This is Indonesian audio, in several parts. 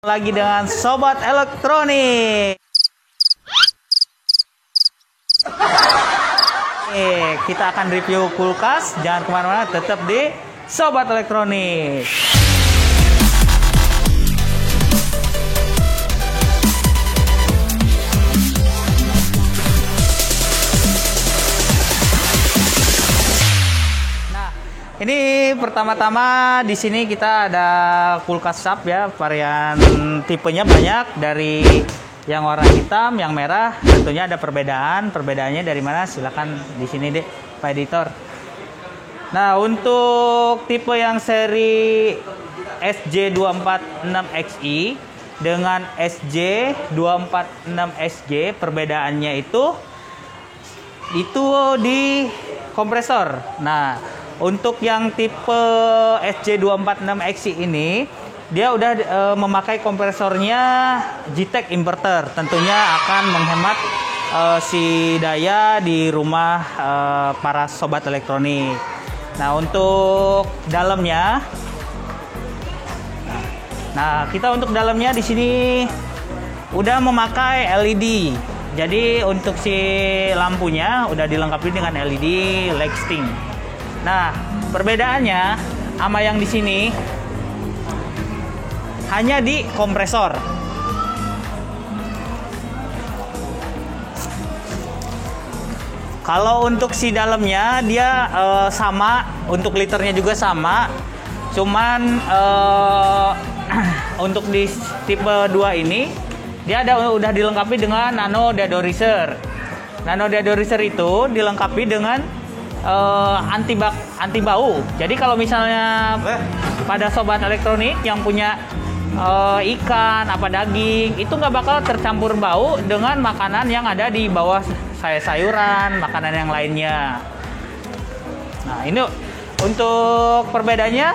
Lagi dengan Sobat Elektronik. Kita akan review kulkas. Jangan kemana-mana, tetap di Sobat Elektronik. Ini pertama-tama di sini kita ada kulkas SAP ya, varian tipenya banyak, dari yang warna hitam, yang merah. Tentunya ada perbedaan. Perbedaannya dari mana? Silakan di sini deh, Pak Editor. Nah, untuk tipe yang seri SJ246XI dengan SJ246SG, perbedaannya itu di kompresor. Nah, untuk yang tipe SJ246XI ini, dia udah memakai kompresornya Gtech inverter. Tentunya akan menghemat si daya di rumah para sobat elektronik. Nah, untuk dalamnya, kita untuk dalamnya di sini udah memakai LED. Jadi untuk si lampunya udah dilengkapi dengan LED lighting. Nah, perbedaannya sama yang di sini hanya di kompresor. Kalau untuk si dalamnya dia sama, untuk liternya juga sama. Cuman untuk di tipe 2 ini dia udah dilengkapi dengan nano deodorizer. Nano deodorizer itu dilengkapi dengan anti bau. Jadi kalau misalnya pada sobat elektronik yang punya ikan, daging, itu nggak bakal tercampur bau dengan makanan yang ada di bawah sayuran, makanan yang lainnya. Nah, ini untuk perbedaannya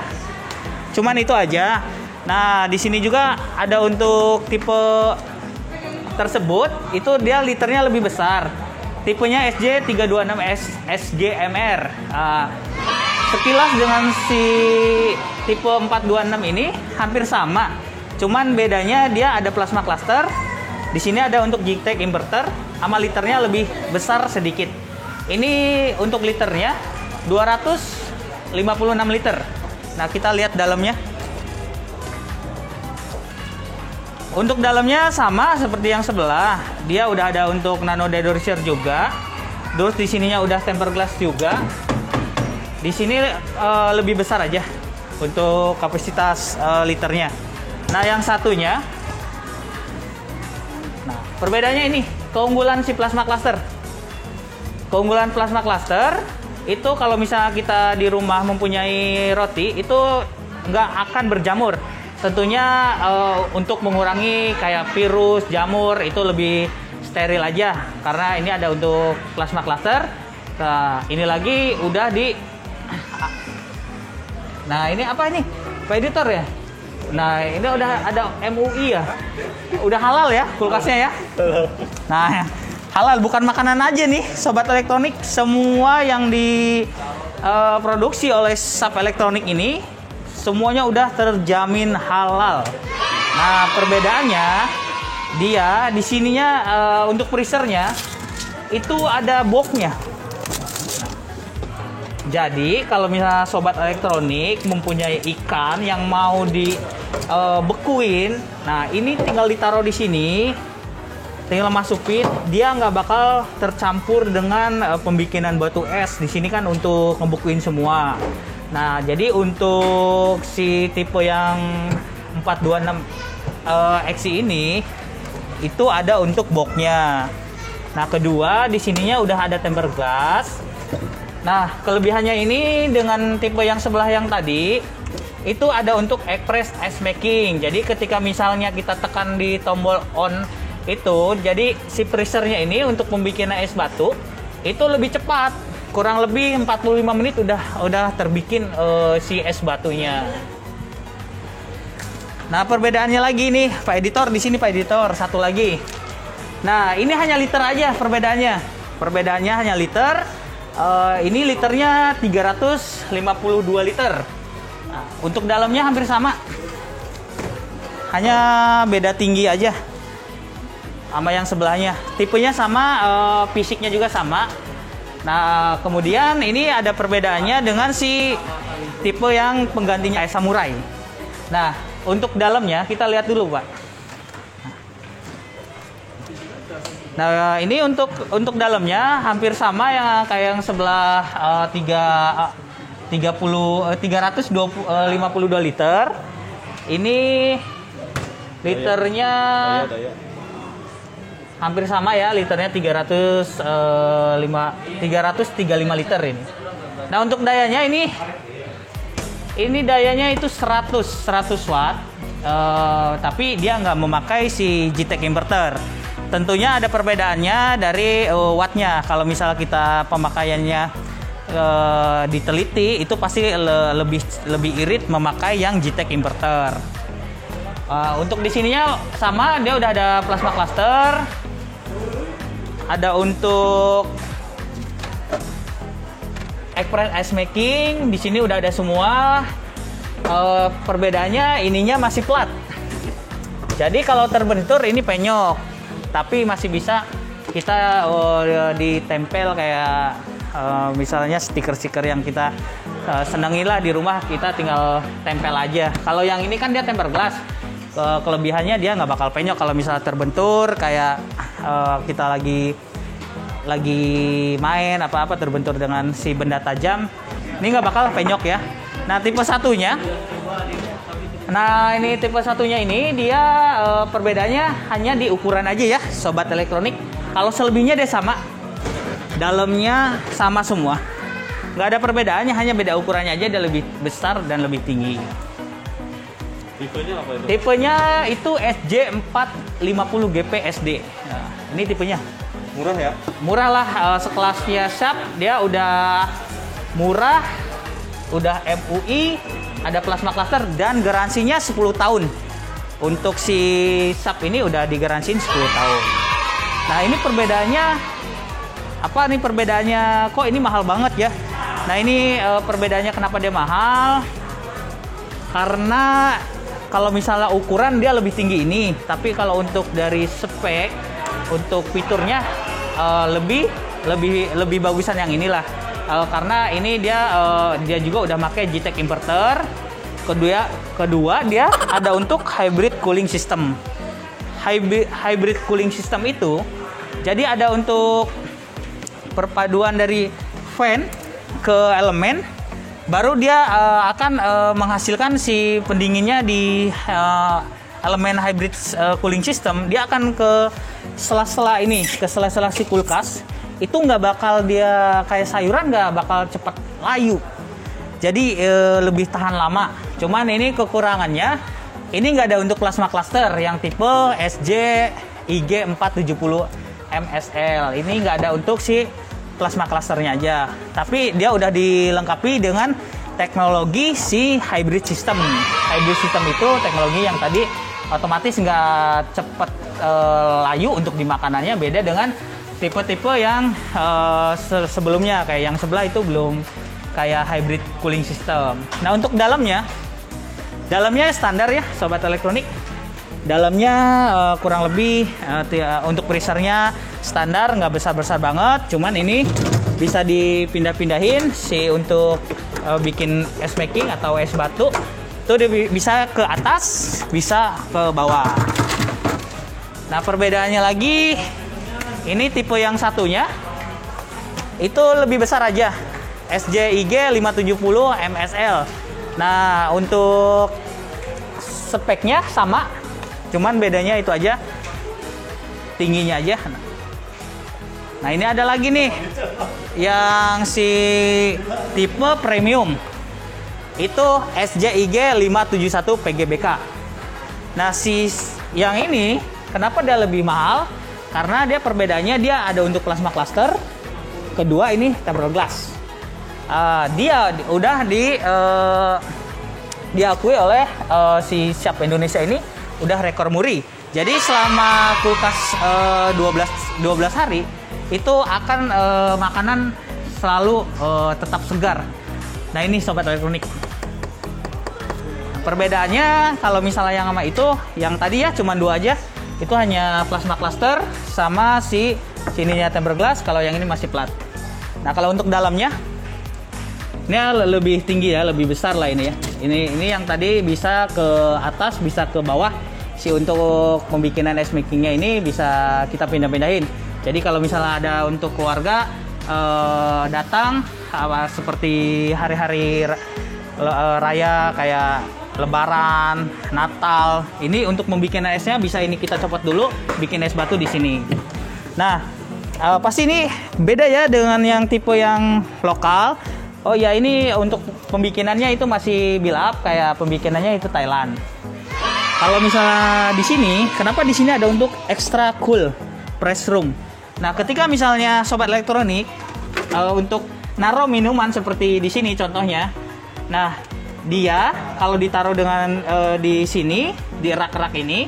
cuman itu aja. Nah, di sini juga ada untuk tipe tersebut, itu dia liternya lebih besar. Tipenya SJ326SGMR. Sekilas dengan si tipe 426 ini hampir sama. Cuman bedanya dia ada plasma cluster. Di sini ada untuk Gtech inverter, sama liternya lebih besar sedikit. Ini untuk liternya 256 liter. Nah, kita lihat dalamnya. Untuk dalamnya sama seperti yang sebelah. Dia udah ada untuk nano deodorizer juga. Terus di sininya udah tempered glass juga. Di sini lebih besar aja untuk kapasitas liternya. Nah, yang satunya, perbedaannya ini keunggulan si plasma cluster. Keunggulan plasma cluster itu kalau misalnya kita di rumah mempunyai roti, itu nggak akan berjamur. Tentunya untuk mengurangi kayak virus, jamur, itu lebih steril aja. Karena ini ada untuk plasma cluster. Nah, ini lagi udah di... Nah, ini apa ini? Pak Editor ya? Nah, ini udah ada MUI ya? Udah halal ya kulkasnya ya? Nah, halal, bukan makanan aja nih sobat elektronik. Semua yang diproduksi oleh SAP Elektronik ini semuanya udah terjamin halal. Nah, perbedaannya dia di sininya untuk freezernya itu ada boxnya. Jadi kalau misalnya sobat elektronik mempunyai ikan yang mau dibekuin, nah ini tinggal ditaruh di sini, tinggal masukin, dia nggak bakal tercampur dengan pembikinan batu es. Di sini kan untuk ngebekuin semua. Nah, jadi untuk si tipe yang 426 XI ini itu ada untuk boxnya. Nah, kedua di sininya udah ada tempered glass. Nah, kelebihannya ini dengan tipe yang sebelah yang tadi itu ada untuk express ice making. Jadi ketika misalnya kita tekan di tombol on itu, jadi si freezernya ini untuk membuat es batu itu lebih cepat. Kurang lebih 45 menit udah terbikin si es batunya. Nah, perbedaannya lagi nih, Pak Editor, di sini Pak Editor, satu lagi. Nah, ini hanya liter aja perbedaannya. Perbedaannya hanya liter. Ini liternya 352 liter. Nah, untuk dalamnya hampir sama. hanya beda tinggi aja sama yang sebelahnya. Tipenya sama, fisiknya juga sama. Nah, kemudian ini ada perbedaannya dengan si tipe yang penggantinya Samurai. Nah, untuk dalamnya kita lihat dulu, Pak. Nah, ini untuk dalamnya hampir sama yang kayak yang sebelah 352 liter. Ini liternya hampir sama ya, liternya 335 liter ini. Nah, untuk dayanya ini dayanya itu 100 watt. Tapi dia nggak memakai si JTAG inverter. Tentunya ada perbedaannya dari wattnya. Kalau misalnya kita pemakaiannya diteliti, itu pasti lebih irit memakai yang JTAG inverter. Untuk di sininya sama, dia udah ada plasma cluster, ada untuk express ice making. Di sini udah ada semua. Perbedaannya ininya masih plat. Jadi kalau terbentur ini penyok. Tapi masih bisa kita ditempel kayak misalnya stiker-stiker yang kita senangi lah di rumah, kita tinggal tempel aja. Kalau yang ini kan dia tempered glass, kelebihannya dia nggak bakal penyok. Kalau misalnya terbentur kayak kita lagi main apa-apa terbentur dengan si benda tajam, ini nggak bakal penyok ya. Nah, tipe satunya ini dia perbedaannya hanya di ukuran aja ya, sobat elektronik. Kalau selebihnya dia sama, dalamnya sama semua, nggak ada perbedaannya, hanya beda ukurannya aja, dia lebih besar dan lebih tinggi. Tipenya apa itu? Tipenya itu SJ450GP SD. Nah, ini tipenya. Murah ya? Murah lah, sekelasnya Sharp dia udah murah, udah MUI, ada plasma cluster, dan garansinya 10 tahun. Untuk si Sharp ini udah digaransiin 10 tahun. Nah, ini perbedaannya apa nih perbedaannya? Kok ini mahal banget ya? Nah, ini perbedaannya kenapa dia mahal? Karena kalau misalnya ukuran dia lebih tinggi ini, tapi kalau untuk dari spek, untuk fiturnya lebih bagusan yang inilah. Karena ini dia juga udah pakai JTAG inverter. Kedua dia ada untuk hybrid cooling system. Hybrid cooling system itu jadi ada untuk perpaduan dari fan ke elemen, baru dia akan menghasilkan si pendinginnya di elemen hybrid cooling system. Dia akan ke sela-sela ini, ke sela-sela si kulkas. Itu nggak bakal dia kayak sayuran, nggak bakal cepat layu. Jadi lebih tahan lama. Cuman ini kekurangannya, ini nggak ada untuk plasma cluster yang tipe SJ-IG470 MSL. Ini nggak ada untuk si plasma clusternya aja. Tapi dia udah dilengkapi dengan teknologi si hybrid system. Hybrid system itu teknologi yang tadi otomatis nggak cepet layu untuk dimakanannya, beda dengan tipe-tipe yang sebelumnya, kayak yang sebelah itu belum kayak hybrid cooling system. Nah, untuk dalamnya standar ya sobat elektronik. Dalamnya kurang lebih untuk freezernya standar, nggak besar-besar banget. Cuman ini bisa dipindah-pindahin si untuk bikin es making atau es batu. Itu bisa ke atas, bisa ke bawah. Nah, perbedaannya lagi, ini tipe yang satunya itu lebih besar aja, SJ-IG570 MSL. Nah, untuk speknya sama, cuman bedanya itu aja, tingginya aja. Nah, ini ada lagi nih yang si tipe premium, itu SJ-IG571 PGBK. Nah, si yang ini kenapa dia lebih mahal? Karena dia perbedaannya dia ada untuk plasma cluster, kedua ini tempered glass. Dia udah diakui oleh si Sharp Indonesia ini udah rekor muri. Jadi selama kulkas 12 hari itu akan makanan selalu tetap segar. Nah, ini sobat elektronik. Perbedaannya kalau misalnya yang sama itu, yang tadi ya cuma 2 aja. Itu hanya plasma cluster sama si sininya tempered glass. Kalau yang ini masih plat. Nah kalau untuk dalamnya, ini lebih tinggi ya, lebih besar lah ini ya. Ini yang tadi bisa ke atas, bisa ke bawah. Si untuk pembikinan ice makingnya ini bisa kita pindah-pindahin. Jadi kalau misalnya ada untuk keluarga datang seperti hari-hari raya kayak Lebaran, Natal, ini untuk membuat esnya bisa ini kita copot dulu, bikin es batu di sini. Nah, pasti ini beda ya dengan yang tipe yang lokal. Oh ya, ini untuk pembikinannya itu masih build up, kayak pembikinannya itu Thailand. Kalau misalnya di sini, kenapa di sini ada untuk extra cool press room? Nah, ketika misalnya sobat elektronik untuk naruh minuman seperti di sini contohnya, nah dia kalau ditaruh dengan di sini di rak-rak ini,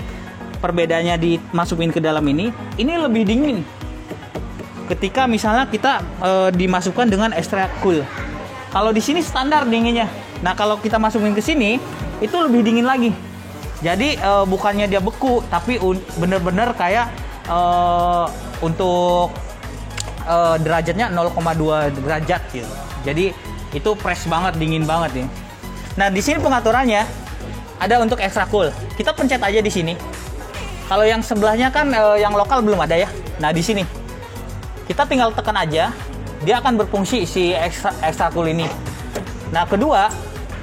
perbedaannya dimasukin ke dalam ini lebih dingin. Ketika misalnya kita dimasukkan dengan extra cool, kalau di sini standar dinginnya. Nah kalau kita masukin ke sini itu lebih dingin lagi. Jadi bukannya dia beku, tapi bener-bener kayak untuk derajatnya 0,2 derajat gitu. Jadi itu fresh banget, dingin banget nih. Nah di sini pengaturannya ada untuk extra cool. Kita pencet aja di sini. Kalau yang sebelahnya kan yang lokal belum ada ya. Nah di sini kita tinggal tekan aja, dia akan berfungsi si extra cool ini. Nah kedua,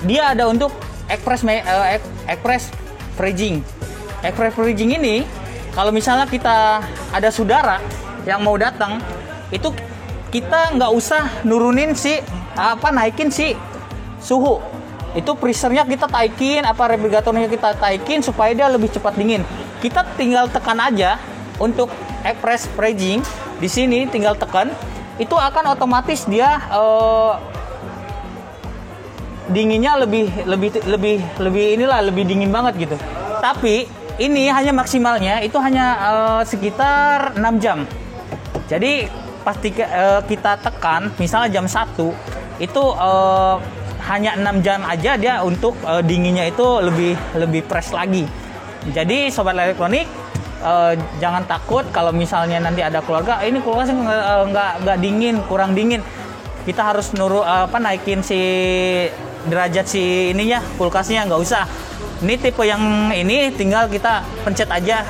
dia ada untuk express freezing. Express freezing ini kalau misalnya kita ada saudara yang mau datang, itu kita nggak usah nurunin naikin si suhu. Itu freezernya kita taikin, refrigeratornya kita taikin supaya dia lebih cepat dingin. Kita tinggal tekan aja untuk express freezing. Di sini tinggal tekan, itu akan otomatis dia dinginnya lebih dingin banget gitu. Tapi ini hanya maksimalnya itu hanya sekitar 6 jam. Jadi pasti kita tekan misalnya jam 1 itu hanya 6 jam aja dia untuk dinginnya itu lebih fresh lagi. Jadi sobat elektronik jangan takut kalau misalnya nanti ada keluarga ini kulkasnya nggak dingin, kurang dingin. Kita harus naikin si derajat si ininya, kulkasnya nggak usah. Ini tipe yang ini tinggal kita pencet aja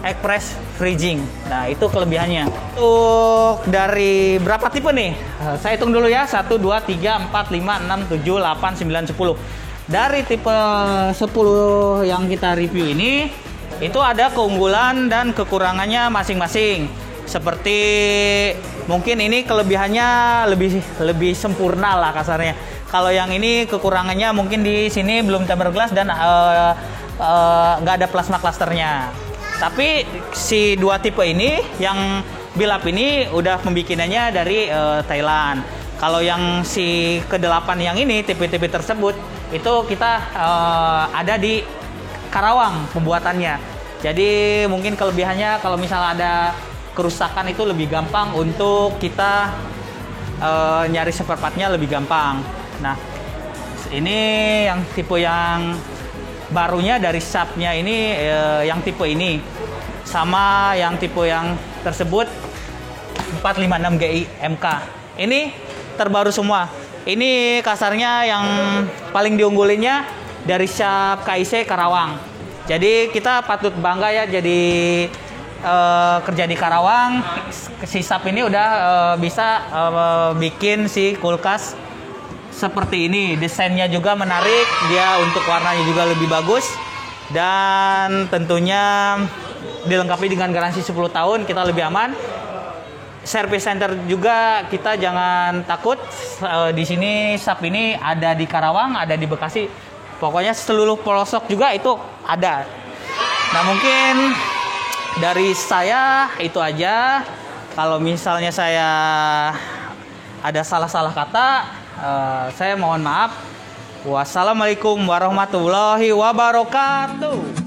express freezing. Nah itu kelebihannya. Untuk dari berapa tipe nih? Saya hitung dulu ya. 1, 2, 3, 4, 5, 6, 7, 8, 9, 10. Dari tipe 10 yang kita review ini, itu ada keunggulan dan kekurangannya masing-masing. Seperti mungkin ini kelebihannya lebih sempurna lah kasarnya. Kalau yang ini kekurangannya mungkin di sini belum tempered glass dan nggak ada plasma clusternya. Tapi si 2 tipe ini yang build up ini udah pembikinannya dari Thailand. Kalau yang si ke-8 yang ini tipe-tipe tersebut itu kita ada di Karawang pembuatannya. Jadi mungkin kelebihannya kalau misalnya ada kerusakan itu lebih gampang untuk kita nyari spare part-nya lebih gampang. Nah, ini yang tipe yang barunya dari shop-nya ini yang tipe ini. Sama yang tipe yang tersebut 456 GI MK. Ini terbaru semua. Ini kasarnya yang paling diunggulinnya dari shop KIC Karawang. Jadi kita patut bangga ya jadi kerja di Karawang. Si shop ini udah bisa bikin si kulkas seperti ini. Desainnya juga menarik, dia untuk warnanya juga lebih bagus dan tentunya dilengkapi dengan garansi 10 tahun, kita lebih aman. Service center juga kita jangan takut, di sini shop ini ada di Karawang, ada di Bekasi, pokoknya seluruh pelosok juga itu ada. Nah mungkin dari saya itu aja. Kalau misalnya saya ada salah-salah kata, saya mohon maaf. Wassalamualaikum warahmatullahi wabarakatuh.